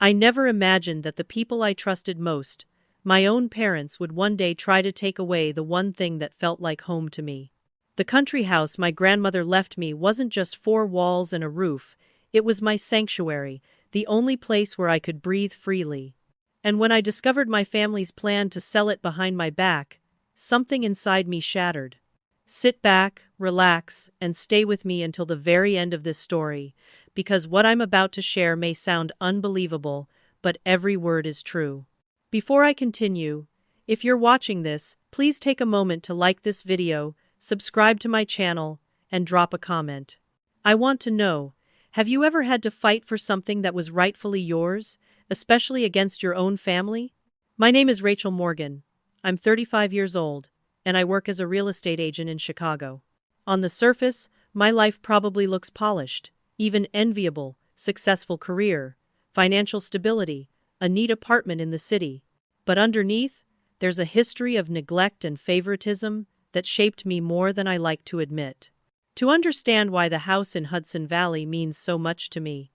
I never imagined that the people I trusted most, my own parents, would one day try to take away the one thing that felt like home to me. The country house my grandmother left me wasn't just four walls and a roof, it was my sanctuary, the only place where I could breathe freely. And when I discovered my family's plan to sell it behind my back, something inside me shattered. Sit back, relax, and stay with me until the very end of this story, because what I'm about to share may sound unbelievable, but every word is true. Before I continue, if you're watching this, please take a moment to like this video, subscribe to my channel, and drop a comment. I want to know, have you ever had to fight for something that was rightfully yours, especially against your own family? My name is Rachel Morgan. I'm 35 years old, and I work as a real estate agent in Chicago. On the surface, my life probably looks polished, even enviable: successful career, financial stability, a neat apartment in the city. But underneath, there's a history of neglect and favoritism that shaped me more than I like to admit. To understand why the house in Hudson Valley means so much to me,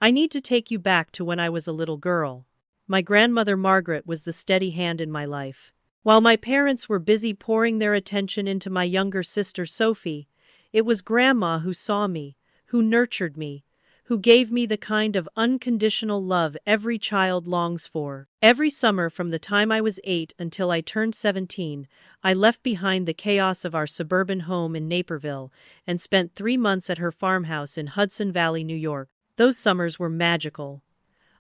I need to take you back to when I was a little girl. My grandmother Margaret was the steady hand in my life. While my parents were busy pouring their attention into my younger sister Sophie, it was Grandma who saw me, who nurtured me, who gave me the kind of unconditional love every child longs for. Every summer from the time I was 8 until I turned 17, I left behind the chaos of our suburban home in Naperville and spent 3 months at her farmhouse in Hudson Valley, New York. Those summers were magical.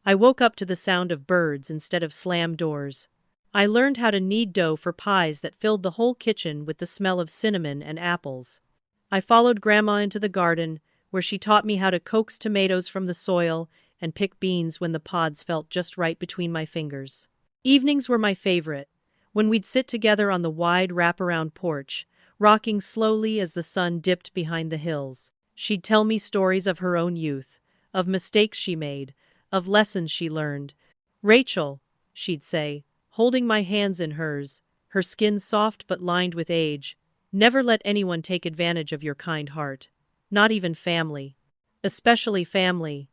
I woke up to the sound of birds instead of slammed doors. I learned how to knead dough for pies that filled the whole kitchen with the smell of cinnamon and apples. I followed Grandma into the garden, where she taught me how to coax tomatoes from the soil and pick beans when the pods felt just right between my fingers. Evenings were my favorite, when we'd sit together on the wide wraparound porch, rocking slowly as the sun dipped behind the hills. She'd tell me stories of her own youth, of mistakes she made, of lessons she learned. "Rachel," she'd say, holding my hands in hers, her skin soft but lined with age, "never let anyone take advantage of your kind heart. Not even family. Especially family."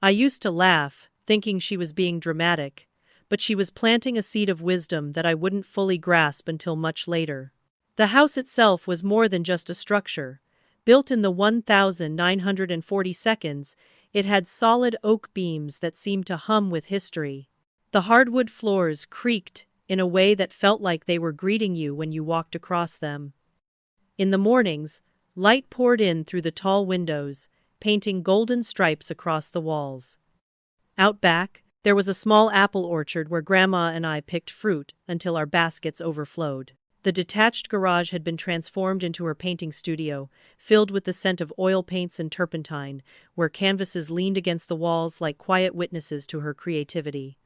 I used to laugh, thinking she was being dramatic, but she was planting a seed of wisdom that I wouldn't fully grasp until much later. The house itself was more than just a structure. Built in the 1942, it had solid oak beams that seemed to hum with history. The hardwood floors creaked in a way that felt like they were greeting you when you walked across them. In the mornings, light poured in through the tall windows, painting golden stripes across the walls. Out back, there was a small apple orchard where Grandma and I picked fruit until our baskets overflowed. The detached garage had been transformed into her painting studio, filled with the scent of oil paints and turpentine, where canvases leaned against the walls like quiet witnesses to her creativity.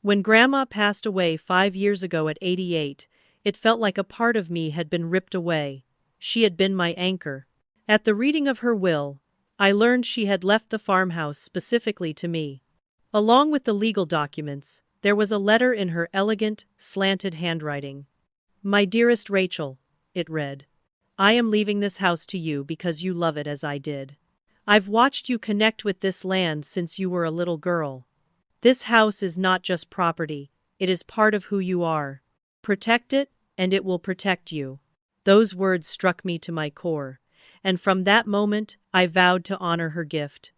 When Grandma passed away 5 years ago at 88, it felt like a part of me had been ripped away. She had been my anchor. At the reading of her will, I learned she had left the farmhouse specifically to me. Along with the legal documents, there was a letter in her elegant, slanted handwriting. "My dearest Rachel," it read, "I am leaving this house to you because you love it as I did. I've watched you connect with this land since you were a little girl. This house is not just property, it is part of who you are. Protect it, and it will protect you." Those words struck me to my core, and from that moment, I vowed to honor her gift.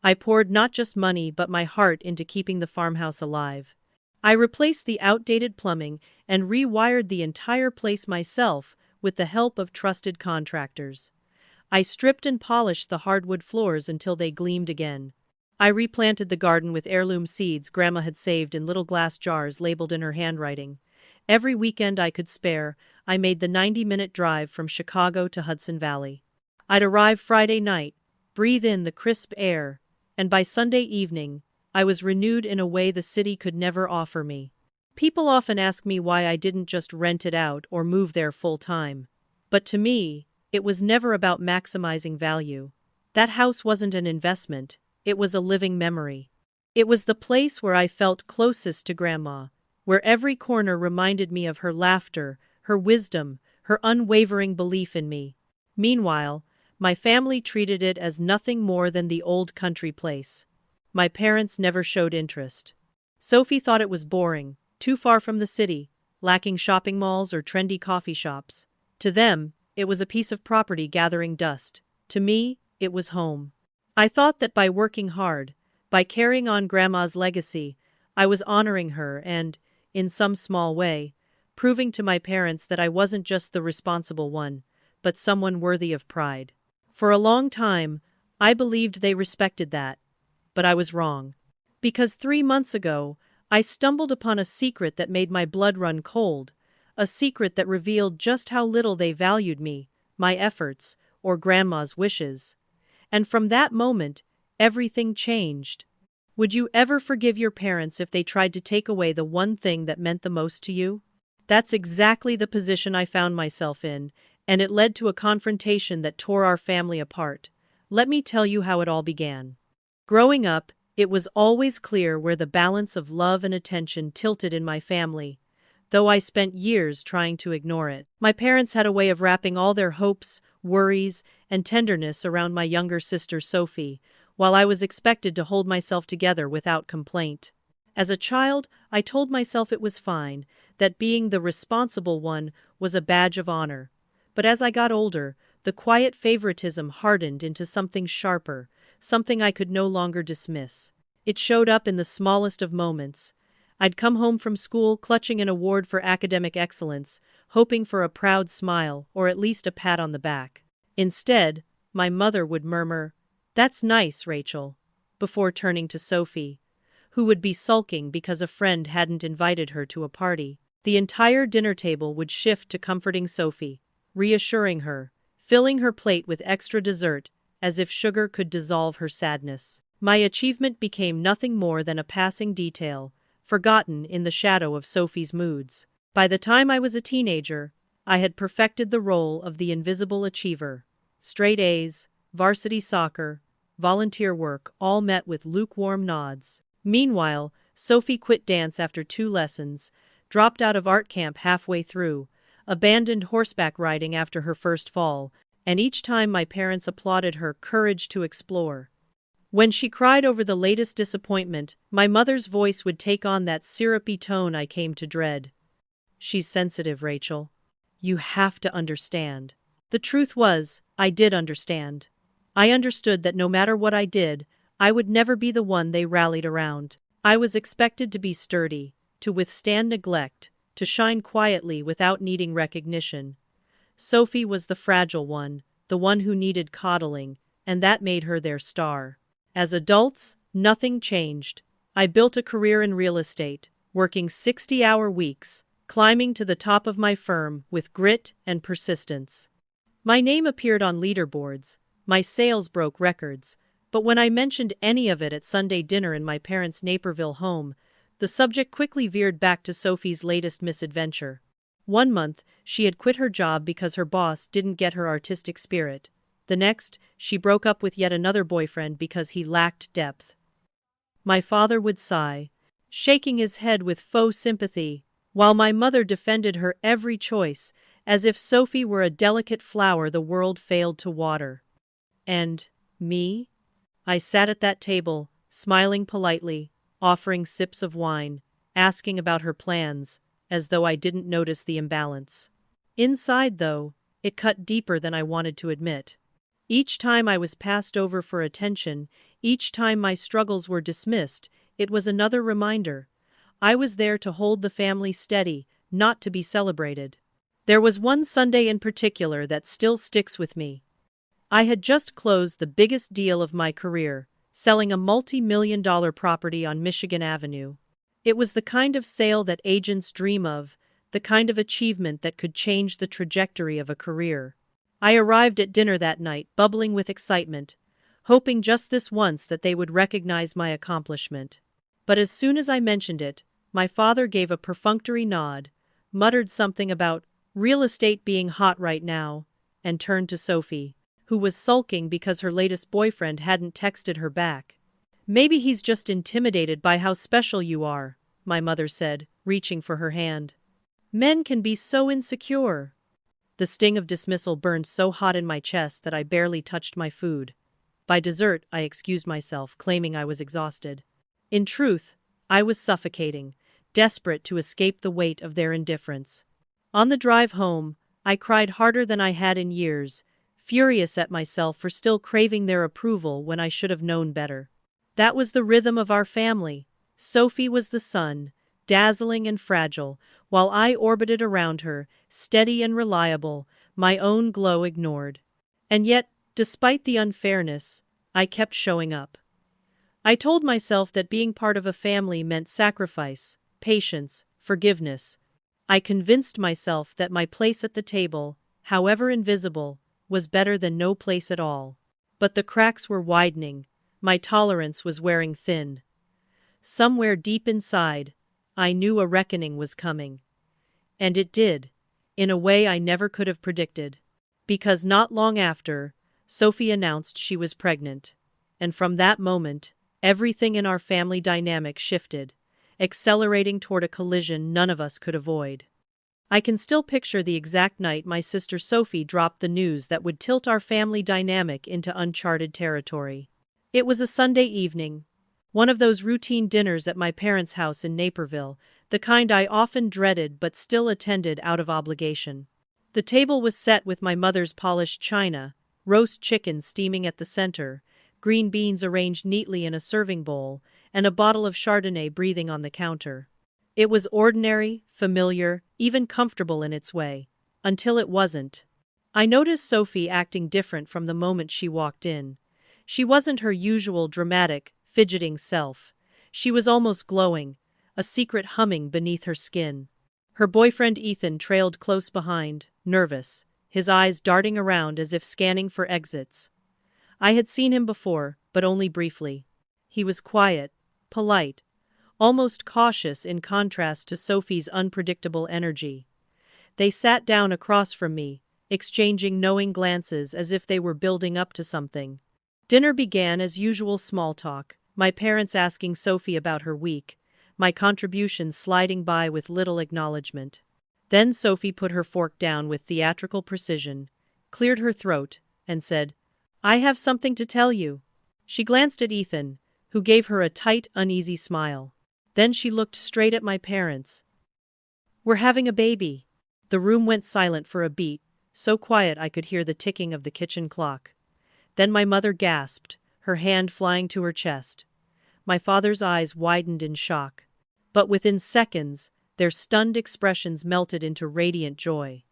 I poured not just money but my heart into keeping the farmhouse alive. I replaced the outdated plumbing and rewired the entire place myself with the help of trusted contractors. I stripped and polished the hardwood floors until they gleamed again. I replanted the garden with heirloom seeds Grandma had saved in little glass jars labeled in her handwriting. Every weekend I could spare, I made the 90-minute drive from Chicago to Hudson Valley. I'd arrive Friday night, breathe in the crisp air, and by Sunday evening, I was renewed in a way the city could never offer me. People often ask me why I didn't just rent it out or move there full time. But to me, it was never about maximizing value. That house wasn't an investment, it was a living memory. It was the place where I felt closest to Grandma, where every corner reminded me of her laughter, her wisdom, her unwavering belief in me. Meanwhile, my family treated it as nothing more than the old country place. my parents never showed interest. Sophie thought it was boring, too far from the city, lacking shopping malls or trendy coffee shops. To them, it was a piece of property gathering dust. To me, it was home. I thought that by working hard, by carrying on Grandma's legacy, I was honoring her and, in some small way, proving to my parents that I wasn't just the responsible one, but someone worthy of pride. For a long time, I believed they respected that, but I was wrong. Because 3 months ago, I stumbled upon a secret that made my blood run cold, a secret that revealed just how little they valued me, my efforts, or Grandma's wishes. And from that moment, everything changed. Would you ever forgive your parents if they tried to take away the one thing that meant the most to you? That's exactly the position I found myself in, and it led to a confrontation that tore our family apart. Let me tell you how it all began. Growing up, it was always clear where the balance of love and attention tilted in my family, though I spent years trying to ignore it. My parents had a way of wrapping all their hopes, worries, and tenderness around my younger sister Sophie, while I was expected to hold myself together without complaint. As a child, I told myself it was fine, that being the responsible one was a badge of honor. But as I got older, the quiet favoritism hardened into something sharper, something I could no longer dismiss. It showed up in the smallest of moments. I'd come home from school clutching an award for academic excellence, hoping for a proud smile or at least a pat on the back. Instead, my mother would murmur, "That's nice, Rachel," before turning to Sophie, who would be sulking because a friend hadn't invited her to a party. The entire dinner table would shift to comforting Sophie, reassuring her, filling her plate with extra dessert, as if sugar could dissolve her sadness. My achievement became nothing more than a passing detail, forgotten in the shadow of Sophie's moods. By the time I was a teenager, I had perfected the role of the invisible achiever. Straight A's, varsity soccer, volunteer work all met with lukewarm nods. Meanwhile, Sophie quit dance after 2 lessons, dropped out of art camp halfway through, abandoned horseback riding after her first fall, and each time my parents applauded her courage to explore. When she cried over the latest disappointment, my mother's voice would take on that syrupy tone I came to dread. "She's sensitive, Rachel. You have to understand." The truth was, I did understand. I understood that no matter what I did, I would never be the one they rallied around. I was expected to be sturdy, to withstand neglect, to shine quietly without needing recognition. Sophie was the fragile one, the one who needed coddling, and that made her their star. As adults, nothing changed. I built a career in real estate, working 60-hour weeks, climbing to the top of my firm with grit and persistence. My name appeared on leaderboards, my sales broke records, but when I mentioned any of it at Sunday dinner in my parents' Naperville home, the subject quickly veered back to Sophie's latest misadventure. One month, she had quit her job because her boss didn't get her artistic spirit. The next, she broke up with yet another boyfriend because he lacked depth. My father would sigh, shaking his head with faux sympathy, while my mother defended her every choice, as if Sophie were a delicate flower the world failed to water. And me? I sat at that table, smiling politely, offering sips of wine, asking about her plans, as though I didn't notice the imbalance. Inside, though, it cut deeper than I wanted to admit. Each time I was passed over for attention, each time my struggles were dismissed, it was another reminder. I was there to hold the family steady, not to be celebrated. There was one Sunday in particular that still sticks with me. I had just closed the biggest deal of my career, selling a multi-million-dollar property on Michigan Avenue. It was the kind of sale that agents dream of, the kind of achievement that could change the trajectory of a career. I arrived at dinner that night, bubbling with excitement, hoping just this once that they would recognize my accomplishment. But as soon as I mentioned it, my father gave a perfunctory nod, muttered something about real estate being hot right now, and turned to Sophie, who was sulking because her latest boyfriend hadn't texted her back. "Maybe he's just intimidated by how special you are," my mother said, reaching for her hand. "Men can be so insecure." The sting of dismissal burned so hot in my chest that I barely touched my food. By dessert, I excused myself, claiming I was exhausted. In truth, I was suffocating, desperate to escape the weight of their indifference. On the drive home, I cried harder than I had in years, furious at myself for still craving their approval when I should have known better. That was the rhythm of our family. Sophie was the sun, dazzling and fragile, while I orbited around her, steady and reliable, my own glow ignored. And yet, despite the unfairness, I kept showing up. I told myself that being part of a family meant sacrifice, patience, forgiveness. I convinced myself that my place at the table, however invisible, was better than no place at all. But the cracks were widening, my tolerance was wearing thin. Somewhere deep inside, I knew a reckoning was coming. And it did, in a way I never could have predicted. Because not long after, Sophie announced she was pregnant. And from that moment, everything in our family dynamic shifted, accelerating toward a collision none of us could avoid. I can still picture the exact night my sister Sophie dropped the news that would tilt our family dynamic into uncharted territory. It was a Sunday evening, one of those routine dinners at my parents' house in Naperville, the kind I often dreaded but still attended out of obligation. The table was set with my mother's polished china, roast chicken steaming at the center, green beans arranged neatly in a serving bowl, and a bottle of Chardonnay breathing on the counter. It was ordinary, familiar, even comfortable in its way, until it wasn't. I noticed Sophie acting different from the moment she walked in. She wasn't her usual dramatic, fidgeting self. She was almost glowing, a secret humming beneath her skin. Her boyfriend Ethan trailed close behind, nervous, his eyes darting around as if scanning for exits. I had seen him before, but only briefly. He was quiet, polite, almost cautious in contrast to Sophie's unpredictable energy. They sat down across from me, exchanging knowing glances as if they were building up to something. Dinner began as usual small talk, my parents asking Sophie about her week, my contributions sliding by with little acknowledgement. Then Sophie put her fork down with theatrical precision, cleared her throat, and said, "I have something to tell you." She glanced at Ethan, who gave her a tight, uneasy smile. Then she looked straight at my parents. "We're having a baby." The room went silent for a beat, so quiet I could hear the ticking of the kitchen clock. Then my mother gasped, her hand flying to her chest. My father's eyes widened in shock. But within seconds, their stunned expressions melted into radiant joy.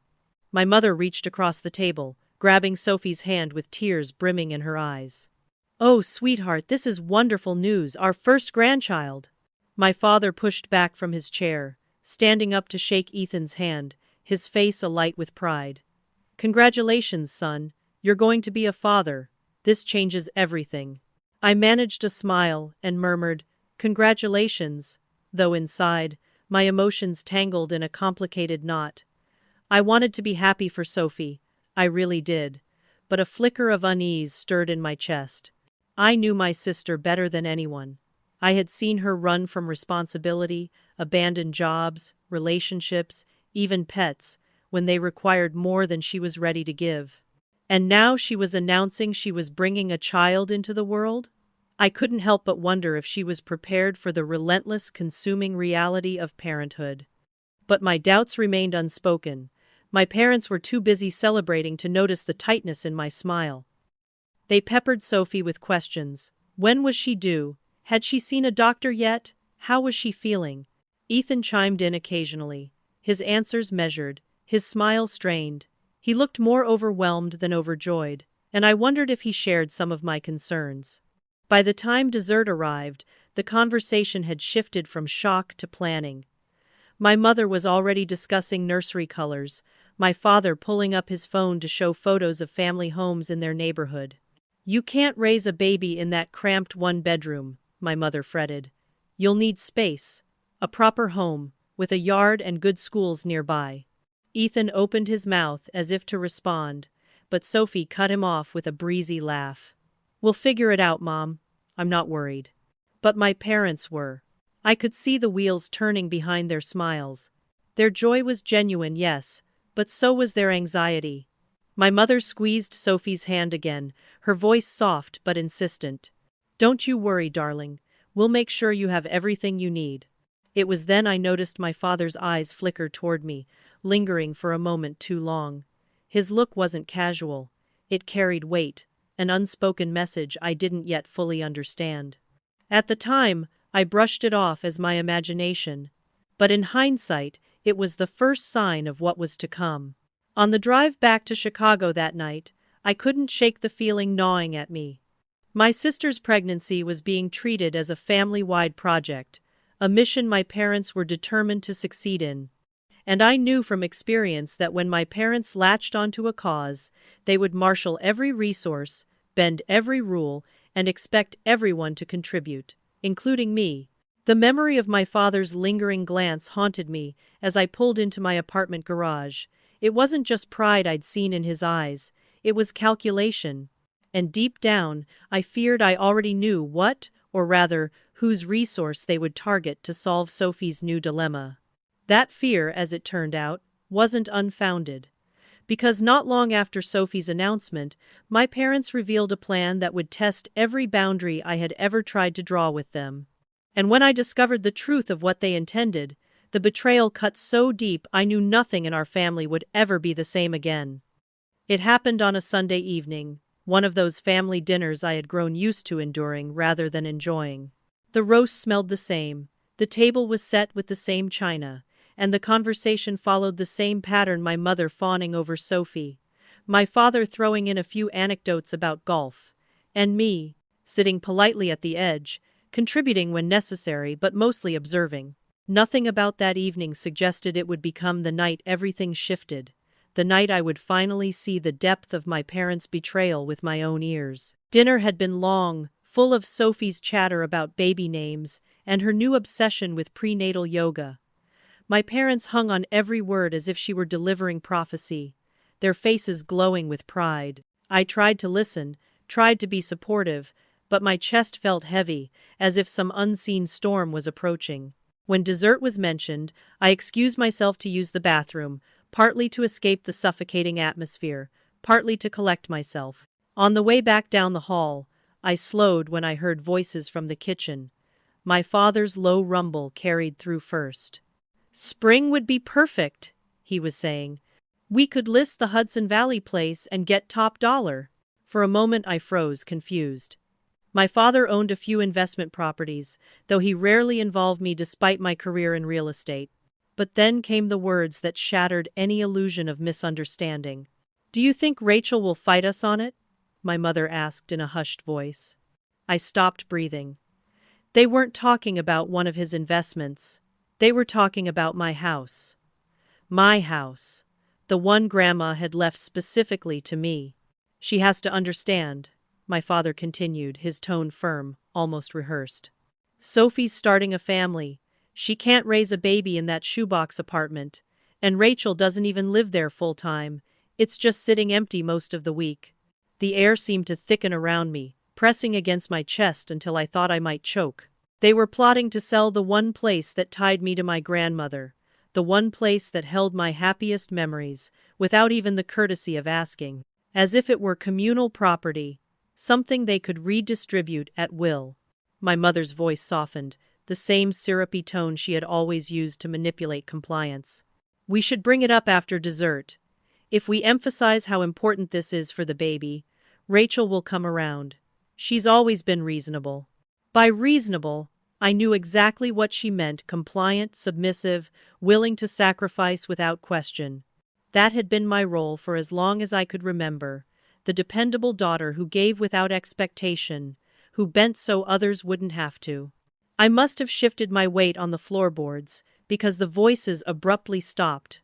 My mother reached across the table, grabbing Sophie's hand with tears brimming in her eyes. "Oh, sweetheart, this is wonderful news, our first grandchild." My father pushed back from his chair, standing up to shake Ethan's hand, his face alight with pride. "Congratulations, son, you're going to be a father. This changes everything." I managed a smile and murmured, "Congratulations," though inside, my emotions tangled in a complicated knot. I wanted to be happy for Sophie, I really did, but a flicker of unease stirred in my chest. I knew my sister better than anyone. I had seen her run from responsibility, abandon jobs, relationships, even pets, when they required more than she was ready to give. And now she was announcing she was bringing a child into the world? I couldn't help but wonder if she was prepared for the relentless, consuming reality of parenthood. But my doubts remained unspoken. My parents were too busy celebrating to notice the tightness in my smile. They peppered Sophie with questions. When was she due? Had she seen a doctor yet? How was she feeling? Ethan chimed in occasionally, his answers measured, his smile strained. He looked more overwhelmed than overjoyed, and I wondered if he shared some of my concerns. By the time dessert arrived, the conversation had shifted from shock to planning. My mother was already discussing nursery colors, my father pulling up his phone to show photos of family homes in their neighborhood. "You can't raise a baby in that cramped one-bedroom," my mother fretted. "You'll need space, a proper home, with a yard and good schools nearby." Ethan opened his mouth as if to respond, but Sophie cut him off with a breezy laugh. "We'll figure it out, Mom. I'm not worried." But my parents were. I could see the wheels turning behind their smiles. Their joy was genuine, yes, but so was their anxiety. My mother squeezed Sophie's hand again, her voice soft but insistent. "Don't you worry, darling. We'll make sure you have everything you need." It was then I noticed my father's eyes flicker toward me, lingering for a moment too long. His look wasn't casual. It carried weight, an unspoken message I didn't yet fully understand. At the time, I brushed it off as my imagination. But in hindsight, it was the first sign of what was to come. On the drive back to Chicago that night, I couldn't shake the feeling gnawing at me. My sister's pregnancy was being treated as a family-wide project, a mission my parents were determined to succeed in. And I knew from experience that when my parents latched onto a cause, they would marshal every resource, bend every rule, and expect everyone to contribute, including me. The memory of my father's lingering glance haunted me as I pulled into my apartment garage. It wasn't just pride I'd seen in his eyes, it was calculation. And deep down, I feared I already knew what, or rather, whose resource they would target to solve Sophie's new dilemma. That fear, as it turned out, wasn't unfounded. Because not long after Sophie's announcement, my parents revealed a plan that would test every boundary I had ever tried to draw with them. And when I discovered the truth of what they intended, the betrayal cut so deep I knew nothing in our family would ever be the same again. It happened on a Sunday evening, one of those family dinners I had grown used to enduring rather than enjoying. The roast smelled the same, the table was set with the same china, and the conversation followed the same pattern, my mother fawning over Sophie, my father throwing in a few anecdotes about golf, and me, sitting politely at the edge, contributing when necessary but mostly observing. Nothing about that evening suggested it would become the night everything shifted, the night I would finally see the depth of my parents' betrayal with my own ears. Dinner had been long, full of Sophie's chatter about baby names and her new obsession with prenatal yoga. My parents hung on every word as if she were delivering prophecy, their faces glowing with pride. I tried to listen, tried to be supportive, but my chest felt heavy, as if some unseen storm was approaching. When dessert was mentioned, I excused myself to use the bathroom, partly to escape the suffocating atmosphere, partly to collect myself. On the way back down the hall, I slowed when I heard voices from the kitchen. My father's low rumble carried through first. "Spring would be perfect," he was saying. "We could list the Hudson Valley place and get top dollar." For a moment I froze, confused. My father owned a few investment properties, though he rarely involved me despite my career in real estate. But then came the words that shattered any illusion of misunderstanding. "Do you think Rachel will fight us on it?" my mother asked in a hushed voice. I stopped breathing. They weren't talking about one of his investments. They were talking about my house. My house. The one Grandma had left specifically to me. "She has to understand," my father continued, his tone firm, almost rehearsed. "Sophie's starting a family. She can't raise a baby in that shoebox apartment. And Rachel doesn't even live there full time. It's just sitting empty most of the week." The air seemed to thicken around me, pressing against my chest until I thought I might choke. They were plotting to sell the one place that tied me to my grandmother, the one place that held my happiest memories, without even the courtesy of asking. As if it were communal property, something they could redistribute at will. My mother's voice softened, the same syrupy tone she had always used to manipulate compliance. "We should bring it up after dessert. If we emphasize how important this is for the baby, Rachel will come around. She's always been reasonable." By reasonable, I knew exactly what she meant: compliant, submissive, willing to sacrifice without question. That had been my role for as long as I could remember, the dependable daughter who gave without expectation, who bent so others wouldn't have to. I must have shifted my weight on the floorboards, because the voices abruptly stopped.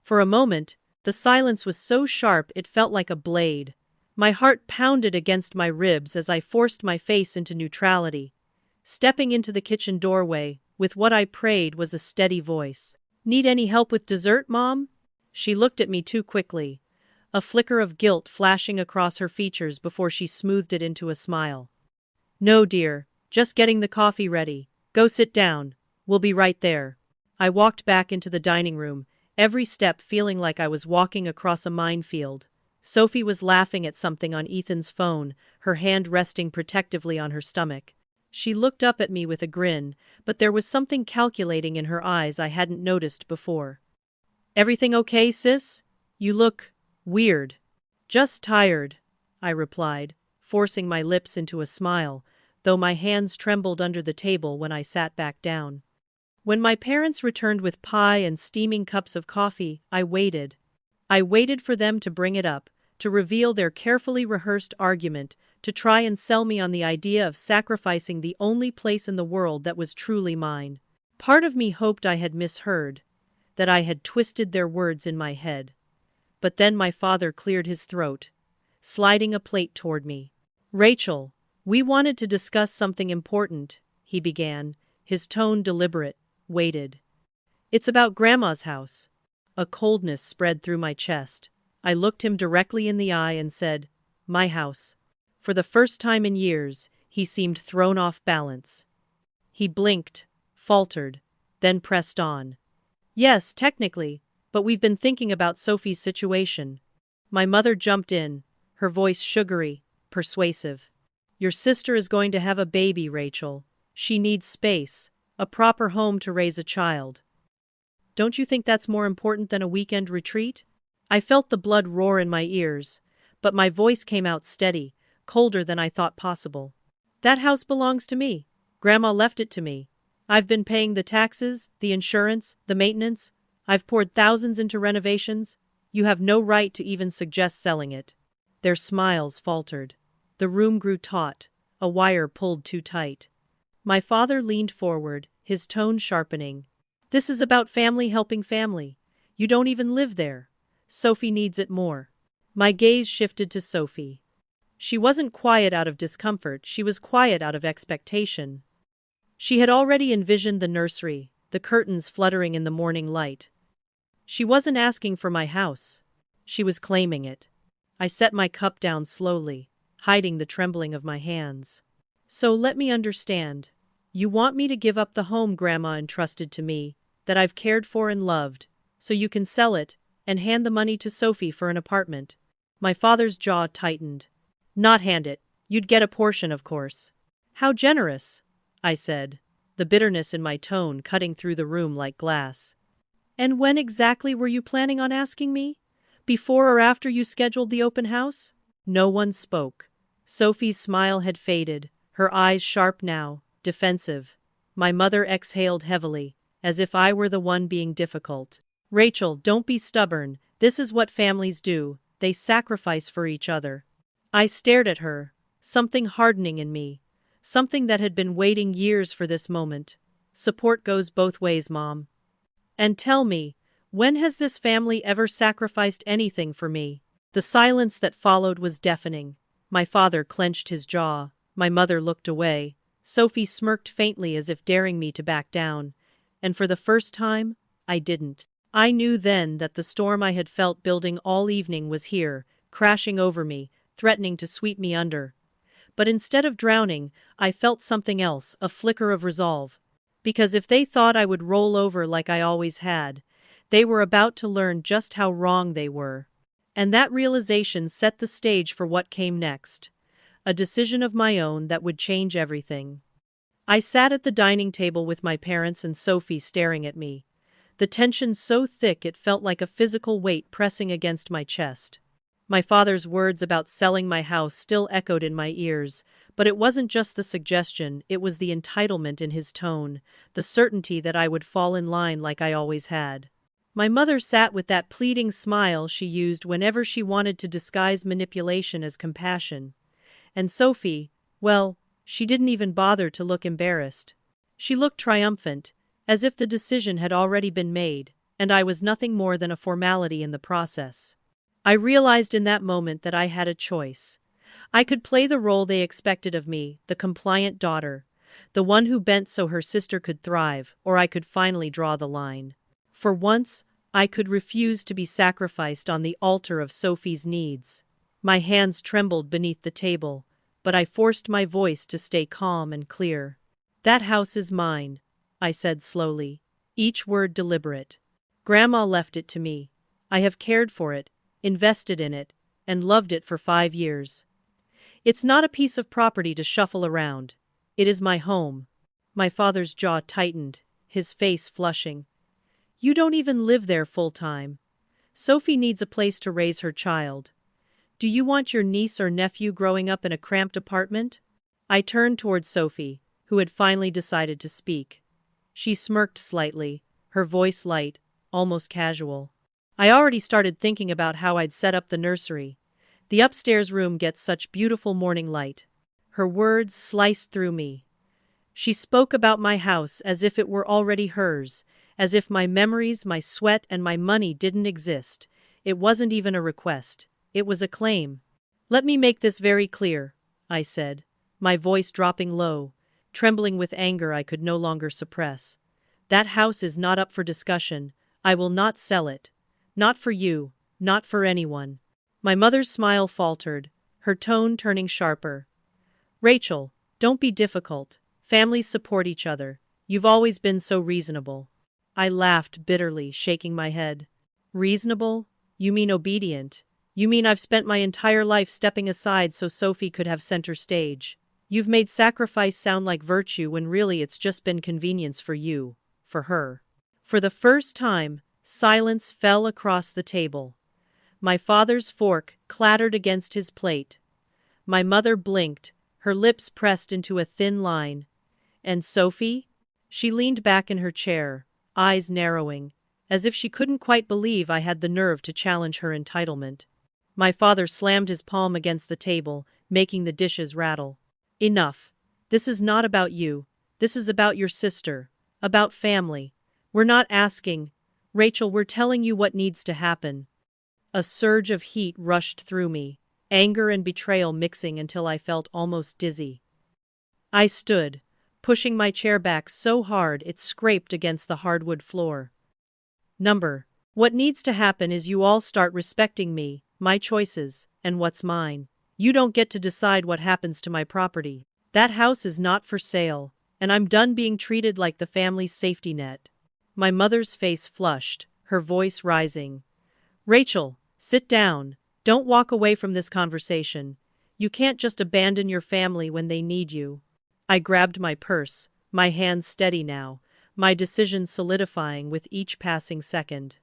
For a moment, the silence was so sharp it felt like a blade. My heart pounded against my ribs as I forced my face into neutrality, stepping into the kitchen doorway, with what I prayed was a steady voice. "Need any help with dessert, Mom?" She looked at me too quickly, a flicker of guilt flashing across her features before she smoothed it into a smile. "No, dear, just getting the coffee ready. Go sit down. We'll be right there." I walked back into the dining room, every step feeling like I was walking across a minefield. Sophie was laughing at something on Ethan's phone, her hand resting protectively on her stomach. She looked up at me with a grin, but there was something calculating in her eyes I hadn't noticed before. "Everything okay, sis? You look weird." "Just tired," I replied, forcing my lips into a smile, though my hands trembled under the table when I sat back down. When my parents returned with pie and steaming cups of coffee, I waited. I waited for them to bring it up, to reveal their carefully rehearsed argument, to try and sell me on the idea of sacrificing the only place in the world that was truly mine. Part of me hoped I had misheard, that I had twisted their words in my head. But then my father cleared his throat, sliding a plate toward me. "Rachel, we wanted to discuss something important," he began, his tone deliberate, weighted. "It's about Grandma's house." A coldness spread through my chest. I looked him directly in the eye and said, "My house." For the first time in years, he seemed thrown off balance. He blinked, faltered, then pressed on. "Yes, technically, but we've been thinking about Sophie's situation." My mother jumped in, her voice sugary, persuasive. "Your sister is going to have a baby, Rachel. She needs space, a proper home to raise a child. Don't you think that's more important than a weekend retreat?" I felt the blood roar in my ears, but my voice came out steady, colder than I thought possible. "That house belongs to me. Grandma left it to me. I've been paying the taxes, the insurance, the maintenance. I've poured thousands into renovations. You have no right to even suggest selling it." Their smiles faltered. The room grew taut, a wire pulled too tight. My father leaned forward, his tone sharpening. "This is about family helping family. You don't even live there. Sophie needs it more." My gaze shifted to Sophie. She wasn't quiet out of discomfort, she was quiet out of expectation. She had already envisioned the nursery, the curtains fluttering in the morning light. She wasn't asking for my house. She was claiming it. I set my cup down slowly, hiding the trembling of my hands. "So let me understand. You want me to give up the home Grandma entrusted to me, that I've cared for and loved, so you can sell it, and hand the money to Sophie for an apartment." My father's jaw tightened. "Not hand it. You'd get a portion, of course." "How generous," I said, the bitterness in my tone cutting through the room like glass. "And when exactly were you planning on asking me? Before or after you scheduled the open house?" No one spoke. Sophie's smile had faded, her eyes sharp now, defensive. My mother exhaled heavily, as if I were the one being difficult. "Rachel, don't be stubborn. This is what families do. They sacrifice for each other." I stared at her, something hardening in me, something that had been waiting years for this moment. "Support goes both ways, Mom. And tell me, when has this family ever sacrificed anything for me?" The silence that followed was deafening. My father clenched his jaw. My mother looked away. Sophie smirked faintly as if daring me to back down. And for the first time, I didn't. I knew then that the storm I had felt building all evening was here, crashing over me, threatening to sweep me under. But instead of drowning, I felt something else, a flicker of resolve. Because if they thought I would roll over like I always had, they were about to learn just how wrong they were. And that realization set the stage for what came next. A decision of my own that would change everything. I sat at the dining table with my parents and Sophie staring at me. The tension so thick it felt like a physical weight pressing against my chest. My father's words about selling my house still echoed in my ears, but it wasn't just the suggestion, it was the entitlement in his tone, the certainty that I would fall in line like I always had. My mother sat with that pleading smile she used whenever she wanted to disguise manipulation as compassion. And Sophie, well, she didn't even bother to look embarrassed. She looked triumphant, as if the decision had already been made, and I was nothing more than a formality in the process. I realized in that moment that I had a choice. I could play the role they expected of me, the compliant daughter, the one who bent so her sister could thrive, or I could finally draw the line. For once, I could refuse to be sacrificed on the altar of Sophie's needs. My hands trembled beneath the table, but I forced my voice to stay calm and clear. "That house is mine," I said slowly, each word deliberate. "Grandma left it to me. I have cared for it, invested in it, and loved it for 5 years. It's not a piece of property to shuffle around. It is my home." My father's jaw tightened, his face flushing. "You don't even live there full time. Sophie needs a place to raise her child. Do you want your niece or nephew growing up in a cramped apartment?" I turned toward Sophie, who had finally decided to speak. She smirked slightly, her voice light, almost casual. "I already started thinking about how I'd set up the nursery. The upstairs room gets such beautiful morning light." Her words sliced through me. She spoke about my house as if it were already hers, as if my memories, my sweat, and my money didn't exist. It wasn't even a request. It was a claim. "Let me make this very clear," I said, my voice dropping low, trembling with anger I could no longer suppress. "That house is not up for discussion. I will not sell it. Not for you, not for anyone." My mother's smile faltered, her tone turning sharper. "Rachel, don't be difficult. Families support each other. You've always been so reasonable." I laughed bitterly, shaking my head. "Reasonable? You mean obedient? You mean I've spent my entire life stepping aside so Sophie could have center stage? You've made sacrifice sound like virtue when really it's just been convenience for you, for her." For the first time, silence fell across the table. My father's fork clattered against his plate. My mother blinked, her lips pressed into a thin line. "And Sophie?" She leaned back in her chair, eyes narrowing, as if she couldn't quite believe I had the nerve to challenge her entitlement. My father slammed his palm against the table, making the dishes rattle. "Enough. This is not about you. This is about your sister. About family. We're not asking. Rachel, we're telling you what needs to happen." A surge of heat rushed through me, anger and betrayal mixing until I felt almost dizzy. I stood, pushing my chair back so hard it scraped against the hardwood floor. What needs to happen is you all start respecting me, my choices, and what's mine. You don't get to decide what happens to my property. That house is not for sale, and I'm done being treated like the family's safety net." My mother's face flushed, her voice rising. "Rachel, sit down. Don't walk away from this conversation. You can't just abandon your family when they need you." I grabbed my purse, my hands steady now, my decision solidifying with each passing second.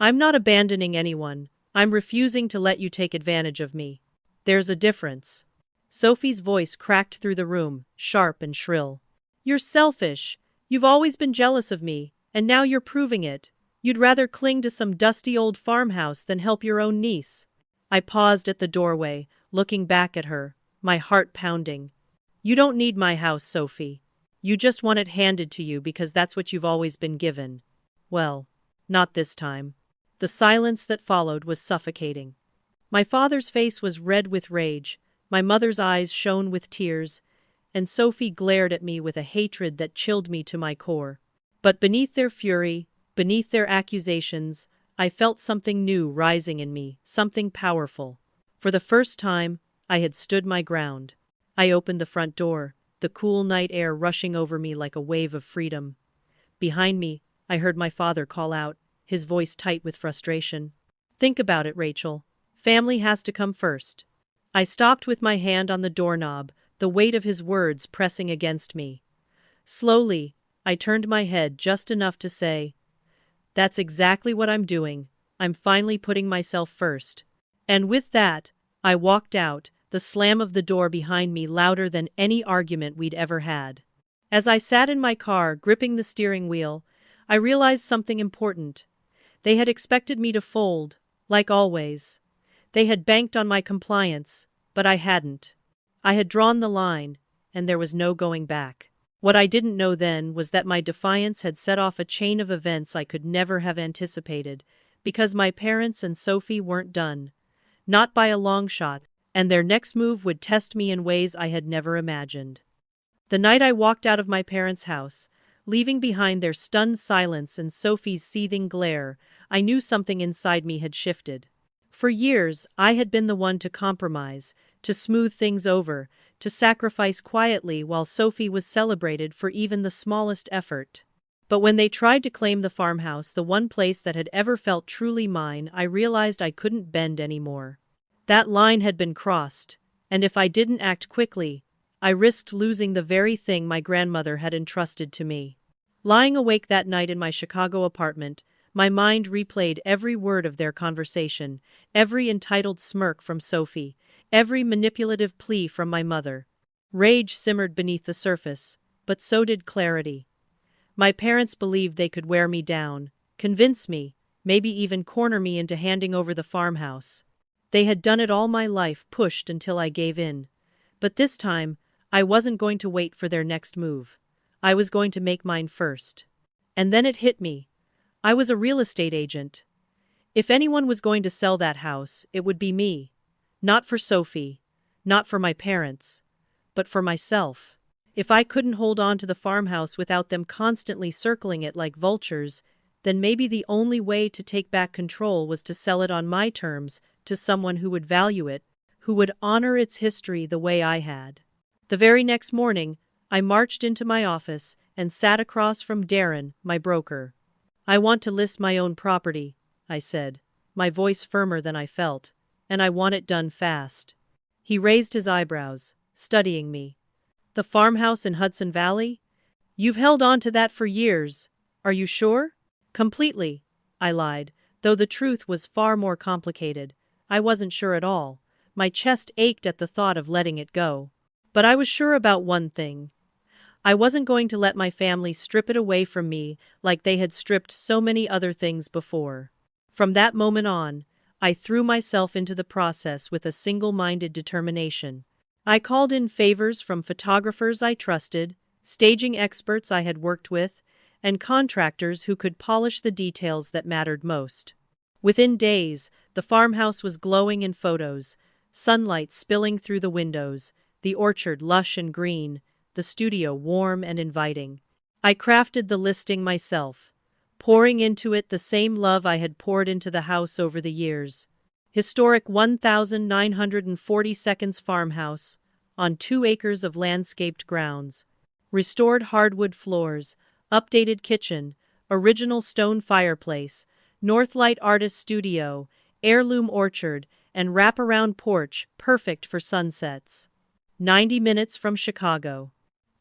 "I'm not abandoning anyone. I'm refusing to let you take advantage of me. There's a difference." Sophie's voice cracked through the room, sharp and shrill. "You're selfish. You've always been jealous of me, and now you're proving it. You'd rather cling to some dusty old farmhouse than help your own niece." I paused at the doorway, looking back at her, my heart pounding. "You don't need my house, Sophie. You just want it handed to you because that's what you've always been given. Well, not this time." The silence that followed was suffocating. My father's face was red with rage, my mother's eyes shone with tears, and Sophie glared at me with a hatred that chilled me to my core. But beneath their fury, beneath their accusations, I felt something new rising in me, something powerful. For the first time, I had stood my ground. I opened the front door, the cool night air rushing over me like a wave of freedom. Behind me, I heard my father call out, his voice tight with frustration. "Think about it, Rachel. Family has to come first." I stopped with my hand on the doorknob, the weight of his words pressing against me. Slowly, I turned my head just enough to say, "That's exactly what I'm doing. I'm finally putting myself first." And with that, I walked out, the slam of the door behind me louder than any argument we'd ever had. As I sat in my car, gripping the steering wheel, I realized something important. They had expected me to fold, like always. They had banked on my compliance, but I hadn't. I had drawn the line, and there was no going back. What I didn't know then was that my defiance had set off a chain of events I could never have anticipated, because my parents and Sophie weren't done. Not by a long shot, and their next move would test me in ways I had never imagined. The night I walked out of my parents' house, leaving behind their stunned silence and Sophie's seething glare, I knew something inside me had shifted. For years, I had been the one to compromise, to smooth things over, to sacrifice quietly while Sophie was celebrated for even the smallest effort. But when they tried to claim the farmhouse, the one place that had ever felt truly mine, I realized I couldn't bend anymore. That line had been crossed, and if I didn't act quickly, I risked losing the very thing my grandmother had entrusted to me. Lying awake that night in my Chicago apartment, my mind replayed every word of their conversation, every entitled smirk from Sophie, every manipulative plea from my mother. Rage simmered beneath the surface, but so did clarity. My parents believed they could wear me down, convince me, maybe even corner me into handing over the farmhouse. They had done it all my life, pushed until I gave in. But this time, I wasn't going to wait for their next move. I was going to make mine first. And then it hit me. I was a real estate agent. If anyone was going to sell that house, it would be me. Not for Sophie, not for my parents, but for myself. If I couldn't hold on to the farmhouse without them constantly circling it like vultures, then maybe the only way to take back control was to sell it on my terms to someone who would value it, who would honor its history the way I had. The very next morning, I marched into my office and sat across from Darren, my broker. "I want to list my own property," I said, my voice firmer than I felt, "and I want it done fast." He raised his eyebrows, studying me. "The farmhouse in Hudson Valley? You've held on to that for years. Are you sure?" "Completely," I lied, though the truth was far more complicated. I wasn't sure at all. My chest ached at the thought of letting it go. But I was sure about one thing. I wasn't going to let my family strip it away from me like they had stripped so many other things before. From that moment on, I threw myself into the process with a single-minded determination. I called in favors from photographers I trusted, staging experts I had worked with, and contractors who could polish the details that mattered most. Within days, the farmhouse was glowing in photos, sunlight spilling through the windows, the orchard lush and green, the studio warm and inviting. I crafted the listing myself, pouring into it the same love I had poured into the house over the years. Historic 1940 farmhouse, on 2 acres of landscaped grounds. Restored hardwood floors, updated kitchen, original stone fireplace, Northlight artist studio, heirloom orchard, and wraparound porch perfect for sunsets. 90 minutes from Chicago.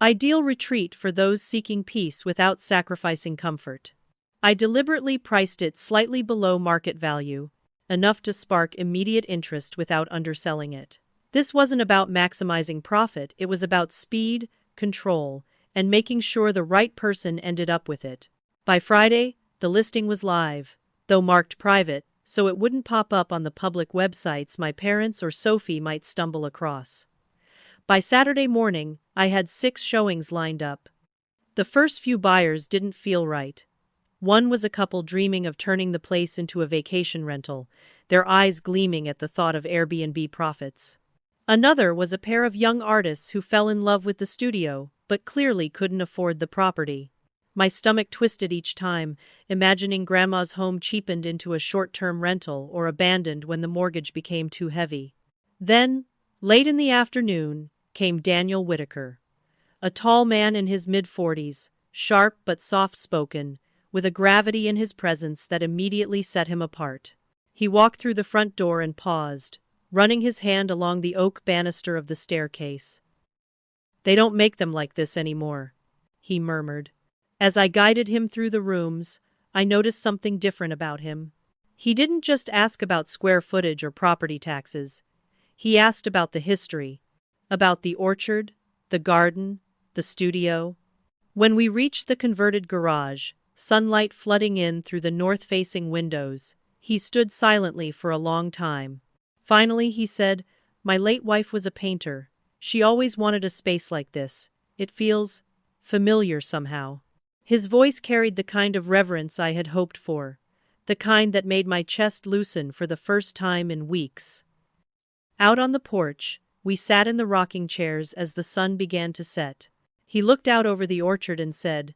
Ideal retreat for those seeking peace without sacrificing comfort. I deliberately priced it slightly below market value, enough to spark immediate interest without underselling it. This wasn't about maximizing profit, it was about speed, control, and making sure the right person ended up with it. By Friday, the listing was live, though marked private, so it wouldn't pop up on the public websites my parents or Sophie might stumble across. By Saturday morning, I had 6 showings lined up. The first few buyers didn't feel right. One was a couple dreaming of turning the place into a vacation rental, their eyes gleaming at the thought of Airbnb profits. Another was a pair of young artists who fell in love with the studio, but clearly couldn't afford the property. My stomach twisted each time, imagining Grandma's home cheapened into a short-term rental or abandoned when the mortgage became too heavy. Then, late in the afternoon, came Daniel Whitaker. A tall man in his mid-40s, sharp but soft-spoken, with a gravity in his presence that immediately set him apart. He walked through the front door and paused, running his hand along the oak banister of the staircase. "They don't make them like this anymore," he murmured. As I guided him through the rooms, I noticed something different about him. He didn't just ask about square footage or property taxes. He asked about the history, about the orchard, the garden, the studio. When we reached the converted garage, sunlight flooding in through the north-facing windows, he stood silently for a long time. Finally he said, "My late wife was a painter. She always wanted a space like this. It feels familiar somehow." His voice carried the kind of reverence I had hoped for, the kind that made my chest loosen for the first time in weeks. Out on the porch, we sat in the rocking chairs as the sun began to set. He looked out over the orchard and said,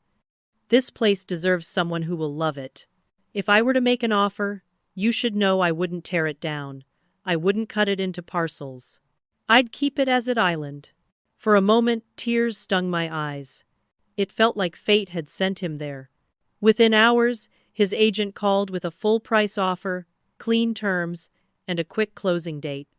"This place deserves someone who will love it. If I were to make an offer, you should know I wouldn't tear it down. I wouldn't cut it into parcels. I'd keep it as an island." For a moment, tears stung my eyes. It felt like fate had sent him there. Within hours, his agent called with a full-price offer, clean terms, and a quick closing date.